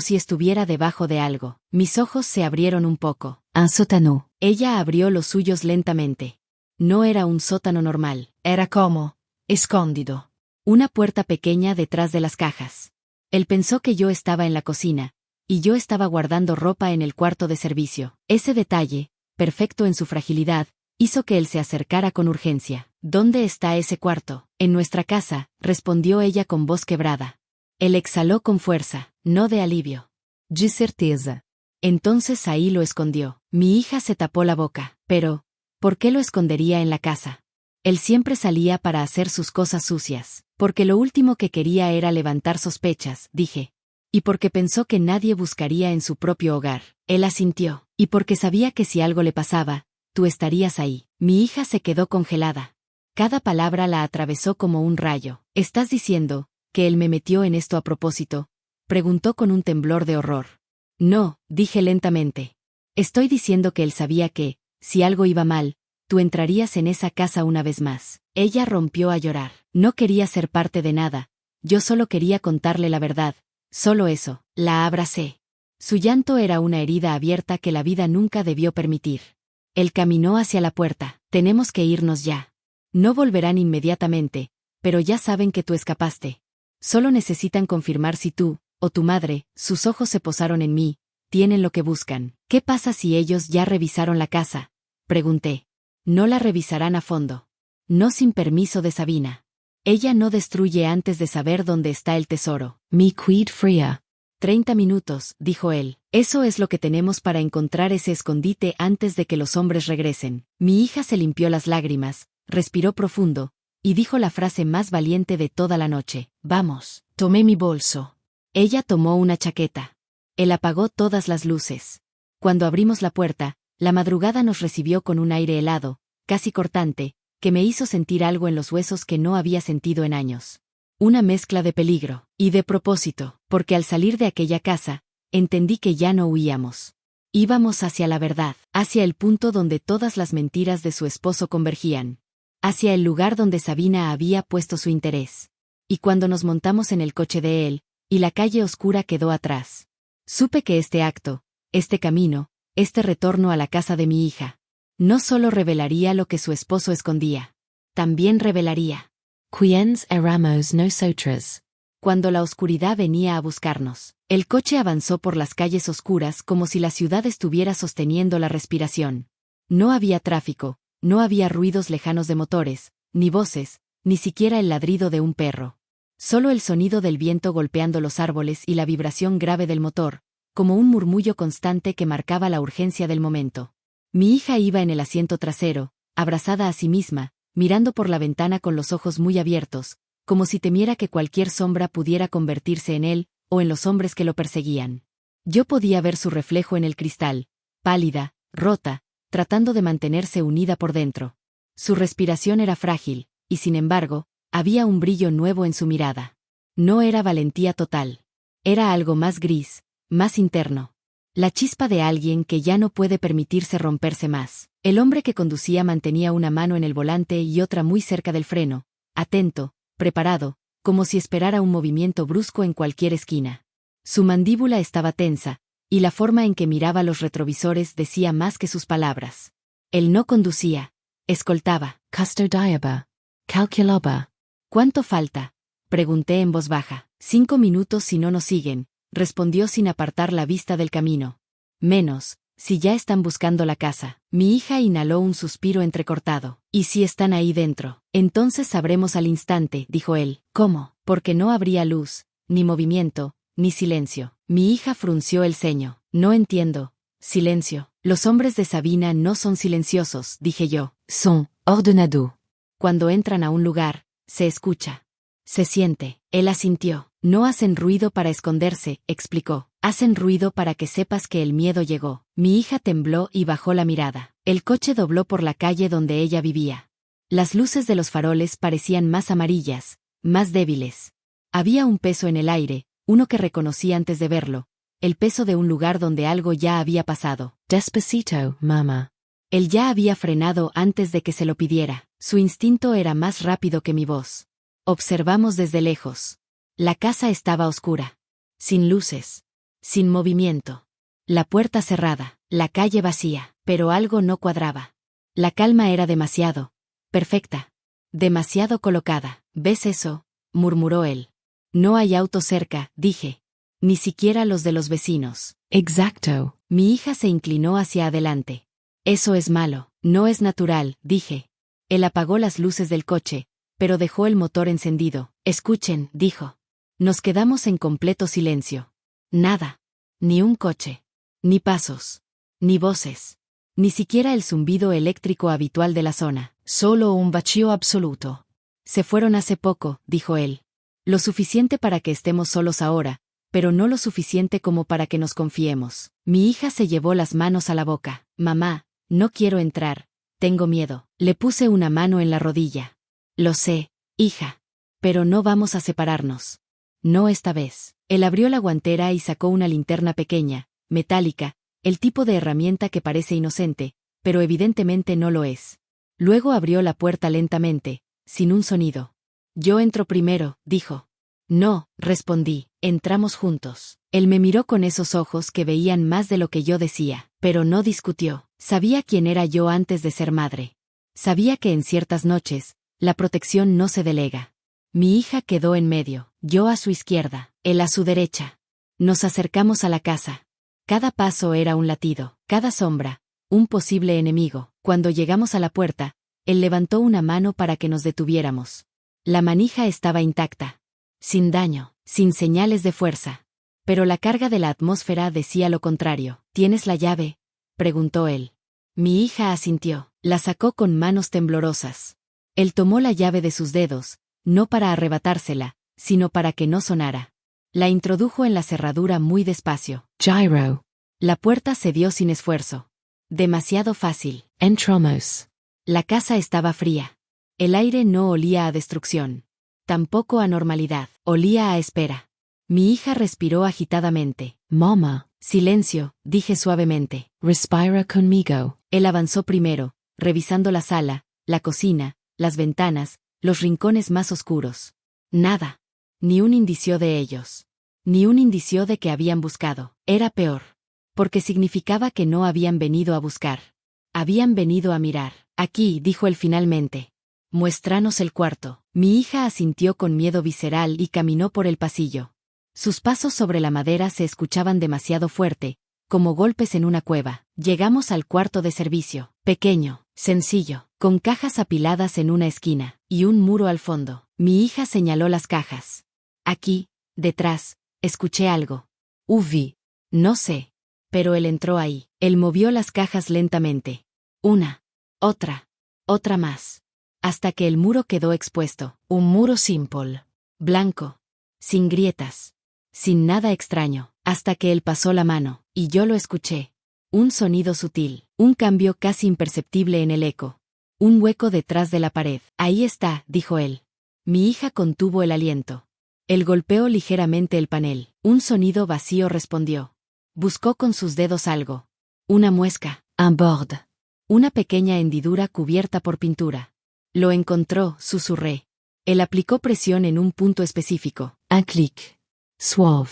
si estuviera debajo de algo. Mis ojos se abrieron un poco. Un sótano. Ella abrió los suyos lentamente. No era un sótano normal. Era como escondido. Una puerta pequeña detrás de las cajas. Él pensó que yo estaba en la cocina, y yo estaba guardando ropa en el cuarto de servicio. Ese detalle, perfecto en su fragilidad, hizo que él se acercara con urgencia. ¿Dónde está ese cuarto? En nuestra casa, respondió ella con voz quebrada. Él exhaló con fuerza, no de alivio. De certeza. Entonces ahí lo escondió. Mi hija se tapó la boca. Pero, ¿por qué lo escondería en la casa? Él siempre salía para hacer sus cosas sucias. Porque lo último que quería era levantar sospechas, dije. Y porque pensó que nadie buscaría en su propio hogar. Él asintió. Y porque sabía que si algo le pasaba, tú estarías ahí. Mi hija se quedó congelada. Cada palabra la atravesó como un rayo. ¿Estás diciendo que él me metió en esto a propósito?, preguntó con un temblor de horror. No, dije lentamente. Estoy diciendo que él sabía que, si algo iba mal, tú entrarías en esa casa una vez más. Ella rompió a llorar. No quería ser parte de nada. Yo solo quería contarle la verdad. Solo eso. La abracé. Su llanto era una herida abierta que la vida nunca debió permitir. Él caminó hacia la puerta. Tenemos que irnos ya. No volverán inmediatamente, pero ya saben que tú escapaste. Solo necesitan confirmar si tú, o tu madre, sus ojos se posaron en mí, tienen lo que buscan. ¿Qué pasa si ellos ya revisaron la casa? Pregunté. No la revisarán a fondo. No sin permiso de Sabina. Ella no destruye antes de saber dónde está el tesoro. Mi quid fría. 30 minutos, dijo él. Eso es lo que tenemos para encontrar ese escondite antes de que los hombres regresen. Mi hija se limpió las lágrimas, respiró profundo, y dijo la frase más valiente de toda la noche. Vamos. Tomé mi bolso. Ella tomó una chaqueta. Él apagó todas las luces. Cuando abrimos la puerta, la madrugada nos recibió con un aire helado, casi cortante, que me hizo sentir algo en los huesos que no había sentido en años. Una mezcla de peligro, y de propósito, porque al salir de aquella casa, entendí que ya no huíamos. Íbamos hacia la verdad, hacia el punto donde todas las mentiras de su esposo convergían. Hacia el lugar donde Sabina había puesto su interés. Y cuando nos montamos en el coche de él, y la calle oscura quedó atrás, supe que este acto, este camino, este retorno a la casa de mi hija, no solo revelaría lo que su esposo escondía, también revelaría. Quiens éramos nosotras. Cuando la oscuridad venía a buscarnos, el coche avanzó por las calles oscuras como si la ciudad estuviera sosteniendo la respiración. No había tráfico, no había ruidos lejanos de motores, ni voces, ni siquiera el ladrido de un perro. Solo el sonido del viento golpeando los árboles y la vibración grave del motor, como un murmullo constante que marcaba la urgencia del momento. Mi hija iba en el asiento trasero, abrazada a sí misma, mirando por la ventana con los ojos muy abiertos, como si temiera que cualquier sombra pudiera convertirse en él, o en los hombres que lo perseguían. Yo podía ver su reflejo en el cristal, pálida, rota, tratando de mantenerse unida por dentro. Su respiración era frágil, y sin embargo, había un brillo nuevo en su mirada. No era valentía total. Era algo más gris, más interno. La chispa de alguien que ya no puede permitirse romperse más. El hombre que conducía mantenía una mano en el volante y otra muy cerca del freno, atento, preparado, como si esperara un movimiento brusco en cualquier esquina. Su mandíbula estaba tensa, y la forma en que miraba los retrovisores decía más que sus palabras. Él no conducía, escoltaba. Custodiaba. Calculaba. ¿Cuánto falta? Pregunté en voz baja. 5 minutos si no nos siguen, respondió sin apartar la vista del camino. Menos, si ya están buscando la casa. Mi hija inhaló un suspiro entrecortado. ¿Y si están ahí dentro? Entonces sabremos al instante, dijo él. ¿Cómo? Porque no habría luz, ni movimiento, ni silencio. Mi hija frunció el ceño. No entiendo. Silencio. Los hombres de Sabina no son silenciosos, dije yo. Son ordenados. Cuando entran a un lugar, se escucha. Se siente. Él asintió. No hacen ruido para esconderse, explicó. Hacen ruido para que sepas que el miedo llegó. Mi hija tembló y bajó la mirada. El coche dobló por la calle donde ella vivía. Las luces de los faroles parecían más amarillas, más débiles. Había un peso en el aire, uno que reconocí antes de verlo, el peso de un lugar donde algo ya había pasado. Despacito, mamá. Él ya había frenado antes de que se lo pidiera. Su instinto era más rápido que mi voz. Observamos desde lejos. La casa estaba oscura. Sin luces. Sin movimiento. La puerta cerrada. La calle vacía. Pero algo no cuadraba. La calma era demasiado. Perfecta. Demasiado colocada. ¿Ves eso? Murmuró él. No hay auto cerca, dije. Ni siquiera los de los vecinos. Exacto. Mi hija se inclinó hacia adelante. Eso es malo. No es natural, dije. Él apagó las luces del coche, pero dejó el motor encendido. Escuchen, dijo. Nos quedamos en completo silencio. Nada. Ni un coche. Ni pasos. Ni voces. Ni siquiera el zumbido eléctrico habitual de la zona. Solo un vacío absoluto. Se fueron hace poco, dijo él. Lo suficiente para que estemos solos ahora, pero no lo suficiente como para que nos confiemos. Mi hija se llevó las manos a la boca. Mamá, no quiero entrar. Tengo miedo. Le puse una mano en la rodilla. Lo sé, hija. Pero no vamos a separarnos. No esta vez. Él abrió la guantera y sacó una linterna pequeña, metálica, el tipo de herramienta que parece inocente, pero evidentemente no lo es. Luego abrió la puerta lentamente, sin un sonido. Yo entro primero, dijo. No, respondí, entramos juntos. Él me miró con esos ojos que veían más de lo que yo decía, pero no discutió. Sabía quién era yo antes de ser madre. Sabía que en ciertas noches, la protección no se delega. Mi hija quedó en medio. Yo a su izquierda, él a su derecha. Nos acercamos a la casa. Cada paso era un latido, cada sombra, un posible enemigo. Cuando llegamos a la puerta, él levantó una mano para que nos detuviéramos. La manija estaba intacta. Sin daño, sin señales de fuerza. Pero la carga de la atmósfera decía lo contrario. ¿Tienes la llave?, preguntó él. Mi hija asintió. La sacó con manos temblorosas. Él tomó la llave de sus dedos, no para arrebatársela, sino para que no sonara. La introdujo en la cerradura muy despacio. Gyro. La puerta cedió sin esfuerzo. Demasiado fácil. Entramos. La casa estaba fría. El aire no olía a destrucción. Tampoco a normalidad. Olía a espera. Mi hija respiró agitadamente. Mama. Silencio, dije suavemente. Respira conmigo. Él avanzó primero, revisando la sala, la cocina, las ventanas, los rincones más oscuros. Nada. Ni un indicio de ellos. Ni un indicio de que habían buscado. Era peor. Porque significaba que no habían venido a buscar. Habían venido a mirar. Aquí, dijo él finalmente. Muéstranos el cuarto. Mi hija asintió con miedo visceral y caminó por el pasillo. Sus pasos sobre la madera se escuchaban demasiado fuerte, como golpes en una cueva. Llegamos al cuarto de servicio. Pequeño, sencillo, con cajas apiladas en una esquina, y un muro al fondo. Mi hija señaló las cajas. Aquí, detrás, escuché algo. Uvi. No sé. Pero él entró ahí. Él movió las cajas lentamente. Una. Otra más. Hasta que el muro quedó expuesto. Un muro simple. Blanco. Sin grietas. Sin nada extraño. Hasta que él pasó la mano, y yo lo escuché. Un sonido sutil. Un cambio casi imperceptible en el eco. Un hueco detrás de la pared. Ahí está, dijo él. Mi hija contuvo el aliento. Él golpeó ligeramente el panel. Un sonido vacío respondió. Buscó con sus dedos algo. Una muesca. Un borde. Una pequeña hendidura cubierta por pintura. Lo encontró, susurré. Él aplicó presión en un punto específico. Un clic. Suave.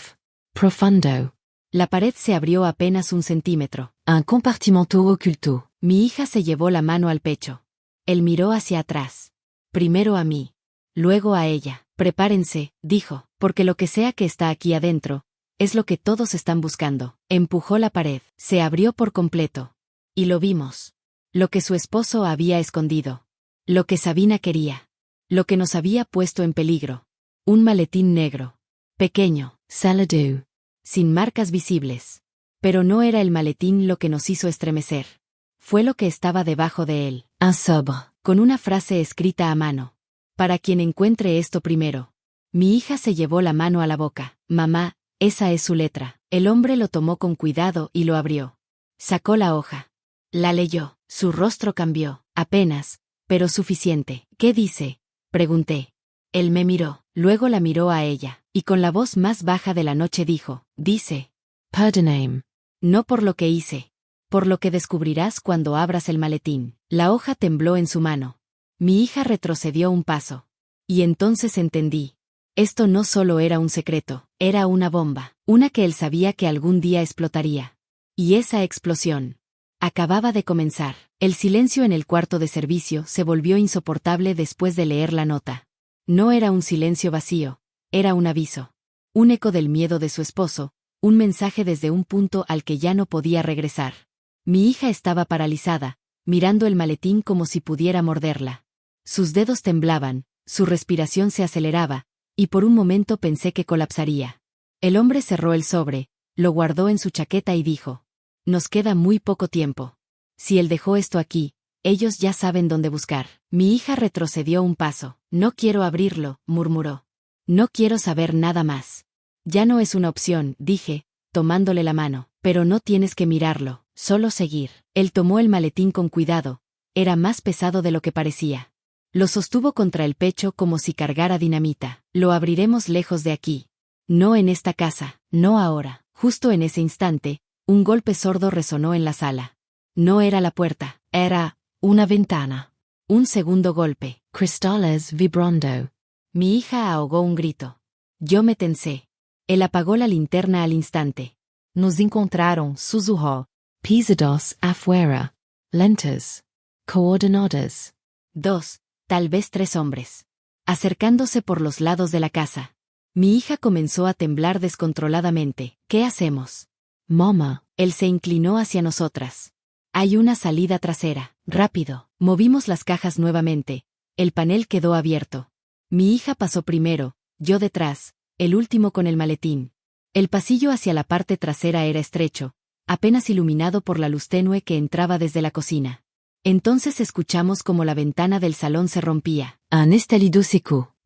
Profundo. La pared se abrió apenas 1 centímetro. Un compartimento oculto. Mi hija se llevó la mano al pecho. Él miró hacia atrás. Primero a mí. Luego a ella. Prepárense, dijo, porque lo que sea que está aquí adentro, es lo que todos están buscando. Empujó la pared. Se abrió por completo. Y lo vimos. Lo que su esposo había escondido. Lo que Sabina quería. Lo que nos había puesto en peligro. Un maletín negro. Pequeño. Saladou. Sin marcas visibles. Pero no era el maletín lo que nos hizo estremecer. Fue lo que estaba debajo de él. Un sobre. Con una frase escrita a mano. Para quien encuentre esto primero. Mi hija se llevó la mano a la boca. Mamá, esa es su letra. El hombre lo tomó con cuidado y lo abrió. Sacó la hoja. La leyó. Su rostro cambió. Apenas, pero suficiente. ¿Qué dice?, pregunté. Él me miró. Luego la miró a ella. Y con la voz más baja de la noche dijo. Dice. Pardoname. No por lo que hice. Por lo que descubrirás cuando abras el maletín. La hoja tembló en su mano. Mi hija retrocedió un paso. Y entonces entendí. Esto no solo era un secreto, era una bomba. Una que él sabía que algún día explotaría. Y esa explosión acababa de comenzar. El silencio en el cuarto de servicio se volvió insoportable después de leer la nota. No era un silencio vacío, era un aviso. Un eco del miedo de su esposo, un mensaje desde un punto al que ya no podía regresar. Mi hija estaba paralizada, mirando el maletín como si pudiera morderla. Sus dedos temblaban, su respiración se aceleraba, y por un momento pensé que colapsaría. El hombre cerró el sobre, lo guardó en su chaqueta y dijo. Nos queda muy poco tiempo. Si él dejó esto aquí, ellos ya saben dónde buscar. Mi hija retrocedió un paso. No quiero abrirlo, murmuró. No quiero saber nada más. Ya no es una opción, dije, tomándole la mano. Pero no tienes que mirarlo, solo seguir. Él tomó el maletín con cuidado. Era más pesado de lo que parecía. Lo sostuvo contra el pecho como si cargara dinamita. Lo abriremos lejos de aquí. No en esta casa, no ahora. Justo en ese instante, un golpe sordo resonó en la sala. No era la puerta, era una ventana. Un segundo golpe. Cristales vibrando. Mi hija ahogó un grito. Yo me tensé. Él apagó la linterna al instante. Nos encontraron, susurró. Pisados afuera. Lentas. Coordenadas. 2, tal vez 3 hombres. Acercándose por los lados de la casa. Mi hija comenzó a temblar descontroladamente. ¿Qué hacemos? Mama. Él se inclinó hacia nosotras. Hay una salida trasera. Rápido. Movimos las cajas nuevamente. El panel quedó abierto. Mi hija pasó primero, yo detrás, el último con el maletín. El pasillo hacia la parte trasera era estrecho, apenas iluminado por la luz tenue que entraba desde la cocina. Entonces escuchamos como la ventana del salón se rompía.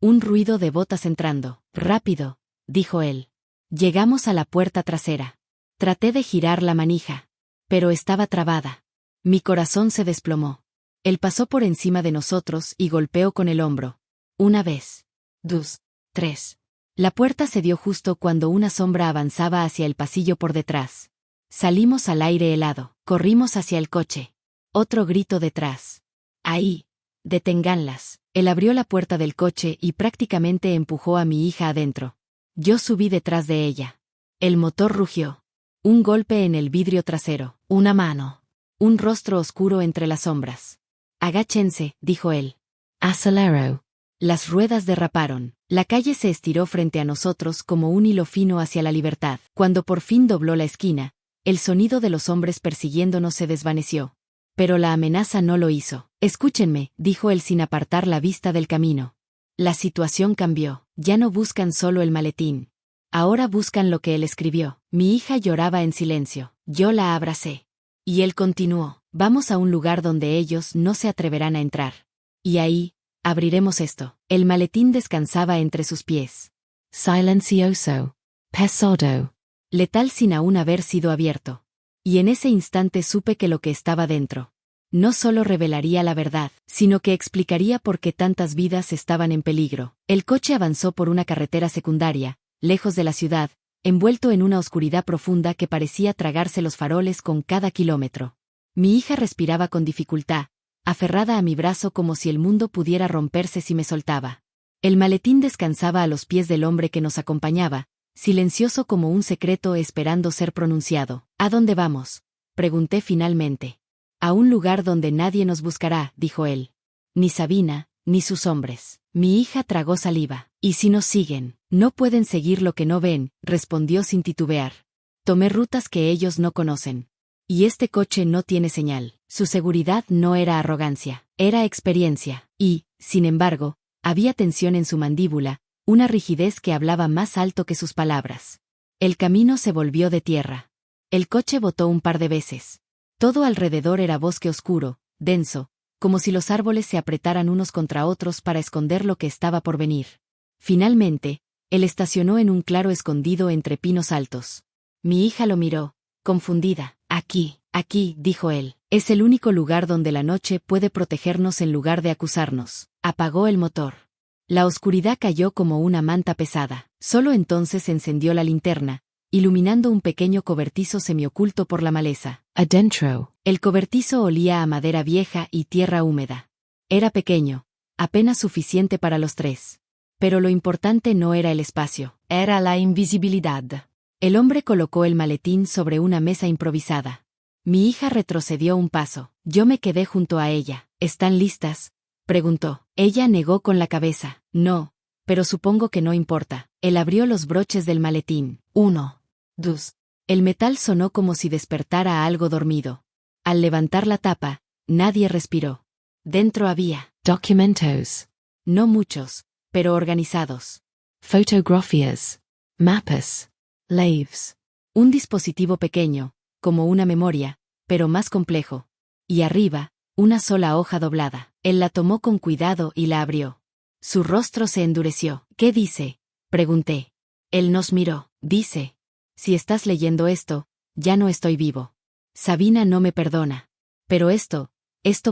Un ruido de botas entrando. Rápido, dijo él. Llegamos a la puerta trasera. Traté de girar la manija, pero estaba trabada. Mi corazón se desplomó. Él pasó por encima de nosotros y golpeó con el hombro. Una vez. Dos. Tres. La puerta se dio justo cuando una sombra avanzaba hacia el pasillo por detrás. Salimos al aire helado. Corrimos hacia el coche. Otro grito detrás. Ahí. Deténganlas. Él abrió la puerta del coche y prácticamente empujó a mi hija adentro. Yo subí detrás de ella. El motor rugió. Un golpe en el vidrio trasero. Una mano. Un rostro oscuro entre las sombras. Agáchense, dijo él. Acelero. Las ruedas derraparon. La calle se estiró frente a nosotros como un hilo fino hacia la libertad. Cuando por fin dobló la esquina, el sonido de los hombres persiguiéndonos se desvaneció. Pero la amenaza no lo hizo. Escúchenme, dijo él sin apartar la vista del camino. La situación cambió. Ya no buscan solo el maletín. Ahora buscan lo que él escribió. Mi hija lloraba en silencio. Yo la abracé. Y él continuó. Vamos a un lugar donde ellos no se atreverán a entrar. Y ahí, abriremos esto. El maletín descansaba entre sus pies. Silencioso. Pesado. Letal sin aún haber sido abierto. Y en ese instante supe que lo que estaba dentro no solo revelaría la verdad, sino que explicaría por qué tantas vidas estaban en peligro. El coche avanzó por una carretera secundaria, lejos de la ciudad, envuelto en una oscuridad profunda que parecía tragarse los faroles con cada kilómetro. Mi hija respiraba con dificultad, aferrada a mi brazo como si el mundo pudiera romperse si me soltaba. El maletín descansaba a los pies del hombre que nos acompañaba, silencioso como un secreto esperando ser pronunciado. ¿A dónde vamos?, pregunté finalmente. A un lugar donde nadie nos buscará, dijo él. Ni Sabina, ni sus hombres. Mi hija tragó saliva. ¿Y si nos siguen? No pueden seguir lo que no ven, respondió sin titubear. Tomé rutas que ellos no conocen. Y este coche no tiene señal. Su seguridad no era arrogancia, era experiencia. Y, sin embargo, había tensión en su mandíbula, una rigidez que hablaba más alto que sus palabras. El camino se volvió de tierra. El coche botó un par de veces. Todo alrededor era bosque oscuro, denso, como si los árboles se apretaran unos contra otros para esconder lo que estaba por venir. Finalmente, él estacionó en un claro escondido entre pinos altos. Mi hija lo miró, confundida. Aquí, dijo él. Es el único lugar donde la noche puede protegernos en lugar de acusarnos. Apagó el motor. La oscuridad cayó como una manta pesada. Solo entonces encendió la linterna, iluminando un pequeño cobertizo semioculto por la maleza. Adentro. El cobertizo olía a madera vieja y tierra húmeda. Era pequeño, apenas suficiente para los tres. Pero lo importante no era el espacio, era la invisibilidad. El hombre colocó el maletín sobre una mesa improvisada. Mi hija retrocedió un paso. Yo me quedé junto a ella. ¿Están listas?, preguntó. Ella negó con la cabeza. No, pero supongo que no importa. Él abrió los broches del maletín. 1, 2. El metal sonó como si despertara a algo dormido. Al levantar la tapa, nadie respiró. Dentro había documentos. No muchos, pero organizados. Fotografías. Mapas. Lives. Un dispositivo pequeño, como una memoria, pero más complejo. Y arriba, una sola hoja doblada. Él la tomó con cuidado y la abrió. Su rostro se endureció. ¿Qué dice?, pregunté. Él nos miró. Dice: si estás leyendo esto, ya no estoy vivo. Sabina no me perdona. Pero esto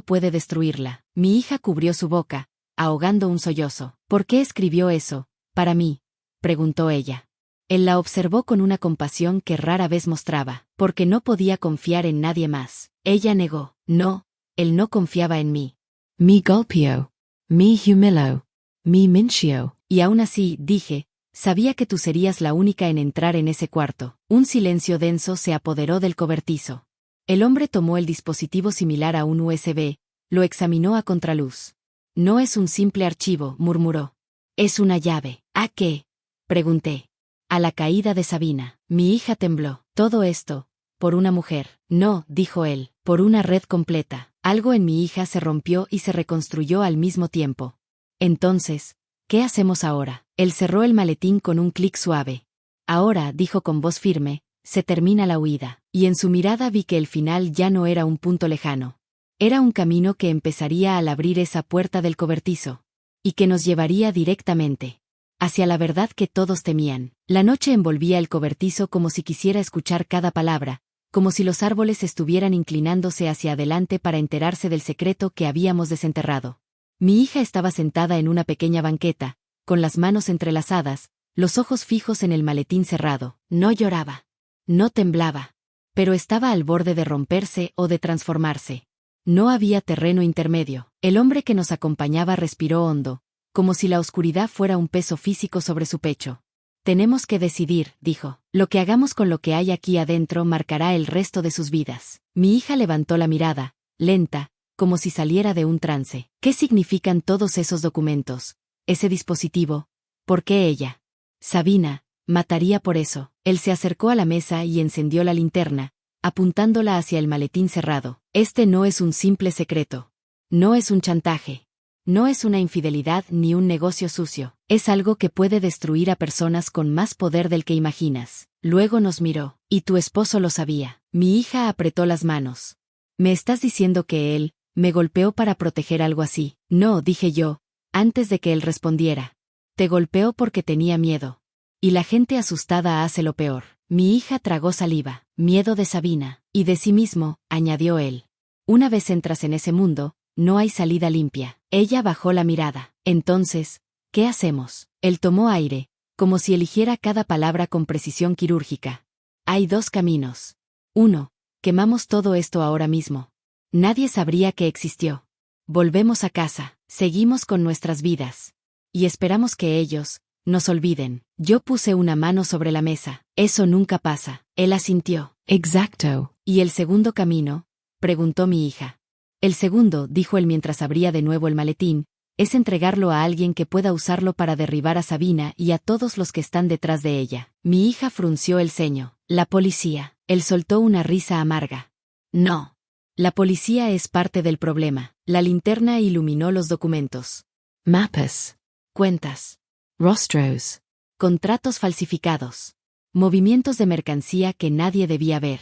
puede destruirla. Mi hija cubrió su boca, ahogando un sollozo. ¿Por qué escribió eso, para mí?, preguntó ella. Él la observó con una compasión que rara vez mostraba, porque no podía confiar en nadie más. Ella negó. No, él no confiaba en mí. Mi golpeó. Mi humilló. Mi minció. Y aún así, dije, sabía que tú serías la única en entrar en ese cuarto. Un silencio denso se apoderó del cobertizo. El hombre tomó el dispositivo similar a un USB, lo examinó a contraluz. No es un simple archivo, murmuró. Es una llave. ¿A qué?, Pregunté. A la caída de Sabina. Mi hija tembló. Todo esto, por una mujer. No, dijo él, por una red completa. Algo en mi hija se rompió y se reconstruyó al mismo tiempo. Entonces, ¿qué hacemos ahora? Él cerró el maletín con un clic suave. Ahora, dijo con voz firme, se termina la huida. Y en su mirada vi que el final ya no era un punto lejano. Era un camino que empezaría al abrir esa puerta del cobertizo. Y que nos llevaría directamente hacia la verdad que todos temían. La noche envolvía el cobertizo como si quisiera escuchar cada palabra, como si los árboles estuvieran inclinándose hacia adelante para enterarse del secreto que habíamos desenterrado. Mi hija estaba sentada en una pequeña banqueta, con las manos entrelazadas, los ojos fijos en el maletín cerrado. No lloraba. No temblaba. Pero estaba al borde de romperse o de transformarse. No había terreno intermedio. El hombre que nos acompañaba respiró hondo, como si la oscuridad fuera un peso físico sobre su pecho. Tenemos que decidir, dijo. Lo que hagamos con lo que hay aquí adentro marcará el resto de sus vidas. Mi hija levantó la mirada, lenta, como si saliera de un trance. ¿Qué significan todos esos documentos? Ese dispositivo. ¿Por qué ella? Sabina, mataría por eso. Él se acercó a la mesa y encendió la linterna, apuntándola hacia el maletín cerrado. Este no es un simple secreto. No es un chantaje. No es una infidelidad ni un negocio sucio. Es algo que puede destruir a personas con más poder del que imaginas. Luego nos miró. Y tu esposo lo sabía. Mi hija apretó las manos. ¿Me estás diciendo que él me golpeó para proteger algo así? No, dije yo, antes de que él respondiera. Te golpeó porque tenía miedo. Y la gente asustada hace lo peor. Mi hija tragó saliva. Miedo de Sabina. Y de sí mismo, añadió él. Una vez entras en ese mundo, no hay salida limpia. Ella bajó la mirada. Entonces, ¿qué hacemos? Él tomó aire, como si eligiera cada palabra con precisión quirúrgica. Hay dos caminos. 1. Quemamos todo esto ahora mismo. Nadie sabría que existió. Volvemos a casa, seguimos con nuestras vidas. Y esperamos que ellos nos olviden. Yo puse una mano sobre la mesa. Eso nunca pasa. Él asintió. Exacto. ¿Y el segundo camino? Preguntó mi hija. El segundo, dijo él mientras abría de nuevo el maletín, es entregarlo a alguien que pueda usarlo para derribar a Sabina y a todos los que están detrás de ella. Mi hija frunció el ceño. La policía. Él soltó una risa amarga. No. La policía es parte del problema. La linterna iluminó los documentos. Mapas. Cuentas. Rostros. Contratos falsificados. Movimientos de mercancía que nadie debía ver.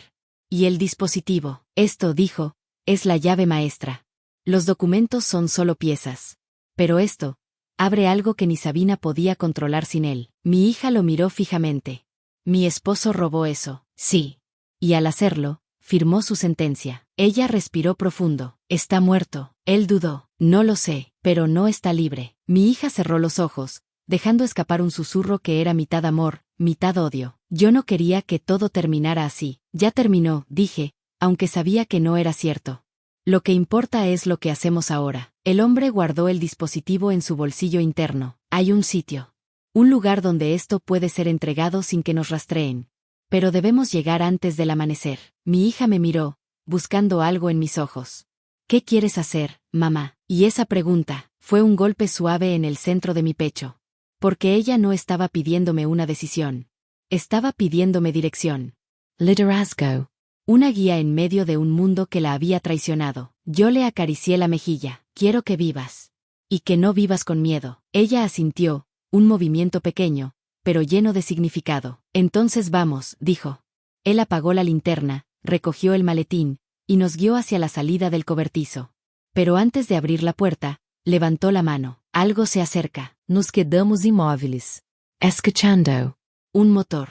Y el dispositivo. Esto, dijo, es la llave maestra. Los documentos son solo piezas. Pero esto abre algo que ni Sabina podía controlar sin él. Mi hija lo miró fijamente. Mi esposo robó eso. Sí. Y al hacerlo, firmó su sentencia. Ella respiró profundo. Está muerto. Él dudó. No lo sé, pero no está libre. Mi hija cerró los ojos, dejando escapar un susurro que era mitad amor, mitad odio. Yo no quería que todo terminara así. Ya terminó, dije, aunque sabía que no era cierto. Lo que importa es lo que hacemos ahora. El hombre guardó el dispositivo en su bolsillo interno. Hay un sitio. Un lugar donde esto puede ser entregado sin que nos rastreen. Pero debemos llegar antes del amanecer. Mi hija me miró, buscando algo en mis ojos. ¿Qué quieres hacer, mamá? Y esa pregunta fue un golpe suave en el centro de mi pecho. Porque ella no estaba pidiéndome una decisión. Estaba pidiéndome dirección. Liderazgo. Una guía en medio de un mundo que la había traicionado. Yo le acaricié la mejilla. Quiero que vivas. Y que no vivas con miedo. Ella asintió, un movimiento pequeño, pero lleno de significado. Entonces vamos, dijo. Él apagó la linterna, recogió el maletín, y nos guió hacia la salida del cobertizo. Pero antes de abrir la puerta, levantó la mano. Algo se acerca. Nos quedamos imóviles. Escuchando. Un motor.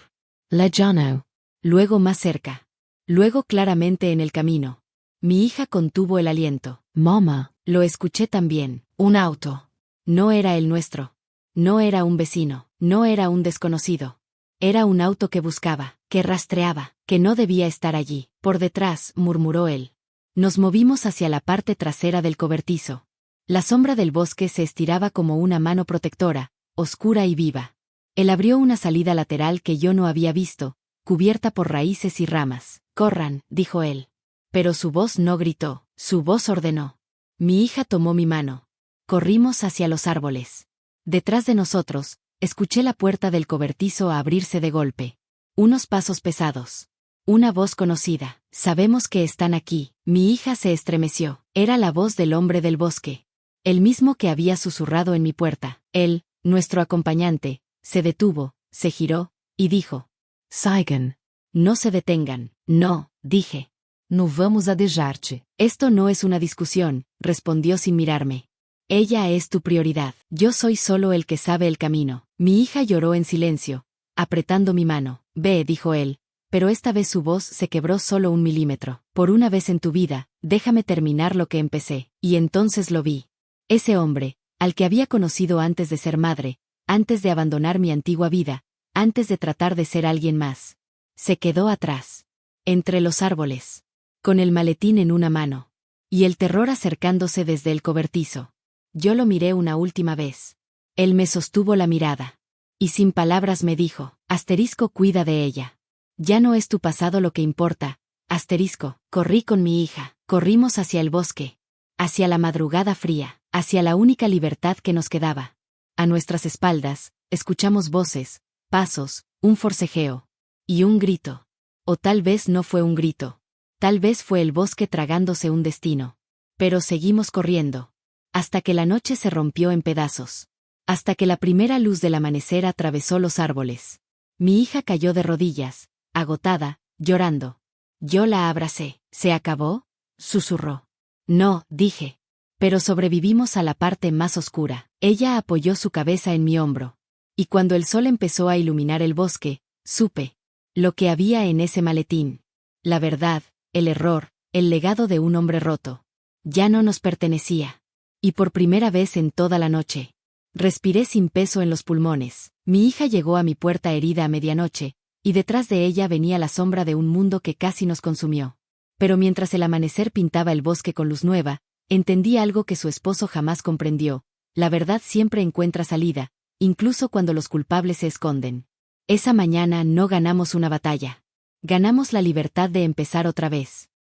Lejano. Luego más cerca. Luego claramente en el camino. Mi hija contuvo el aliento. Mama. Lo escuché también. Un auto. No era el nuestro. No era un vecino. No era un desconocido. Era un auto que buscaba, que rastreaba, que no debía estar allí. Por detrás, murmuró él. Nos movimos hacia la parte trasera del cobertizo. La sombra del bosque se estiraba como una mano protectora, oscura y viva. Él abrió una salida lateral que yo no había visto, cubierta por raíces y ramas. Corran, dijo él. Pero su voz no gritó, su voz ordenó. Mi hija tomó mi mano. Corrimos hacia los árboles. Detrás de nosotros, escuché la puerta del cobertizo abrirse de golpe. Unos pasos pesados. Una voz conocida. Sabemos que están aquí. Mi hija se estremeció. Era la voz del hombre del bosque. El mismo que había susurrado en mi puerta. Él, nuestro acompañante, se detuvo, se giró, y dijo: Siguen. No se detengan. No, dije. No vamos a deixar-te. Esto no es una discusión, respondió sin mirarme. Ella es tu prioridad. Yo soy solo el que sabe el camino. Mi hija lloró en silencio, apretando mi mano. Ve, dijo él, pero esta vez su voz se quebró solo 1 milímetro. Por una vez en tu vida, déjame terminar lo que empecé. Y entonces lo vi. Ese hombre, al que había conocido antes de ser madre, antes de abandonar mi antigua vida, antes de tratar de ser alguien más. Se quedó atrás. Entre los árboles. Con el maletín en una mano. Y el terror acercándose desde el cobertizo. Yo lo miré una última vez. Él me sostuvo la mirada. Y sin palabras me dijo: cuida de ella. Ya no es tu pasado lo que importa. Corrí con mi hija. Corrimos hacia el bosque. Hacia la madrugada fría. Hacia la única libertad que nos quedaba. A nuestras espaldas, escuchamos voces, pasos, un forcejeo. Y un grito. O tal vez no fue un grito. Tal vez fue el bosque tragándose un destino. Pero seguimos corriendo. Hasta que la noche se rompió en pedazos. Hasta que la primera luz del amanecer atravesó los árboles. Mi hija cayó de rodillas, agotada, llorando. Yo la abracé. ¿Se acabó?, susurró. No, dije. Pero sobrevivimos a la parte más oscura. Ella apoyó su cabeza en mi hombro. Y cuando el sol empezó a iluminar el bosque, supe lo que había en ese maletín. La verdad, el error, el legado de un hombre roto. Ya no nos pertenecía. Y por primera vez en toda la noche, respiré sin peso en los pulmones. Mi hija llegó a mi puerta herida a medianoche, y detrás de ella venía la sombra de un mundo que casi nos consumió. Pero mientras el amanecer pintaba el bosque con luz nueva, entendí algo que su esposo jamás comprendió: la verdad siempre encuentra salida, incluso cuando los culpables se esconden. Esa mañana no ganamos una batalla. Ganamos la libertad de empezar otra vez.